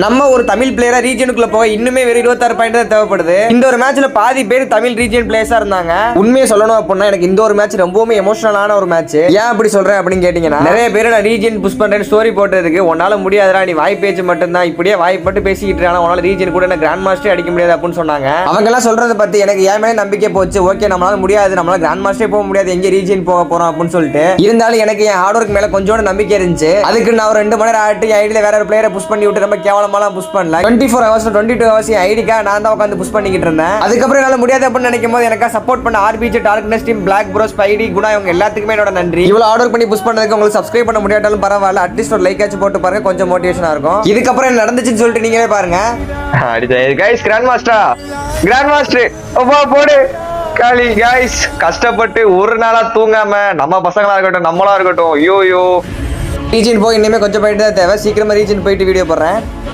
நம்ம ஒரு தமிழ் பிளேயரா ரீஜனுக்குள்ள போக இன்னுமே வெறும் 26 பாயிண்ட் தான் தேவைப்படுது. இந்த ஒரு மேட்ச்ல பாதி பேர் தமிழ் ரீஜன் பிளேயர்ஸா இருந்தாங்க. உண்மையை சொல்லணும் அப்படின்னா எனக்கு இந்த ஒரு மேட்ச் ரொம்பவுமே எமோஷனலான ஒரு மேட்ச். ஏன் அப்படி சொல்றேன் அப்படின்னு கேட்டீங்கன்னா, நிறைய பேர் நான் ரீஜன் புஷ் பண்றேன்னு ஸ்டோரி போட்டதுக்கு உன்னால முடியாதுடா, நீ வாய் பேச்சு மட்டும் தான், இப்படியே வாய் பட்டு பேசிக்கிட்டு இருக்காங்க, உன்னால ரீஜன் கூட என்ன கிராண்ட் மாஸ்டரே அடிக்க முடியாது அப்படின்னு சொன்னாங்க. அவங்க எல்லாம் சொல்றதை பத்தி எனக்கு ஏன் மேலே நம்பிக்கை போச்சு. ஓகே, நம்மளால முடியாது, நம்மளால கிராண்ட் மாஸ்டரே போக முடியாது, எங்க ரீஜன் போக போறோம் அப்படின்னு சொல்லிட்டு. இருந்தாலும் எனக்கு என் ஹார்ட் ஒர்க் மேல கொஞ்சோட நம்பிக்கை இருந்துச்சு. அதுக்கு நான் ஒரு 2 மணி நேரம் ஆட்டி ஐடியில வேற ஒரு பிளேயரை புஷ் பண்ணி விட்டு ரொம்ப கேவலமாலாம் புஷ் பண்ணல. 24 hours 22 hours ஐடிக்கா நான் தான் உட்காந்து புஷ் பண்ணிக்கிட்டு இருந்தேன். அதுக்கப்புறம் என்னால முடியாது அப்படின்னு நினைக்கும் போது எனக்கு சப்போர்ட் பண்ண RPG darkness team black bros ID Guna இவங்க எல்லாத்துக்குமே என்னோட நன்றி. இவ்வளவு ஆர்டர் பண்ணி புஷ் பண்ணதுக்கு உங்களுக்கு சப்ஸ்கிரைப் பண்ண முடியாட்டாலும் பரவாயில்ல, அட்லீஸ்ட் ஒரு லைக் ஆச்சு போட்டு பாருங்க, கொஞ்சம் மோட்டிவேஷனா இருக்கும். இதுக்கப்புறம் என்ன நடந்துச்சுன்னு சொல்லிட்டு நீங்களே பாருங்க. கைஸ் கிராண்ட் மாஸ்டர் அப்பா போடு காலி. கைஸ் கஷ்டப்பட்டு ஒரு நாளா தூங்காம நம்ம பசங்களா இருக்கட்டும் நம்மளா இருக்கட்டும், ஐயோ ரீஜன் போய் இனிமே கொஞ்சம் போயிட்டு தான் தேவை. சீக்கிரமா ரீஜன் போயிட்டு வீடியோ போடுறேன்.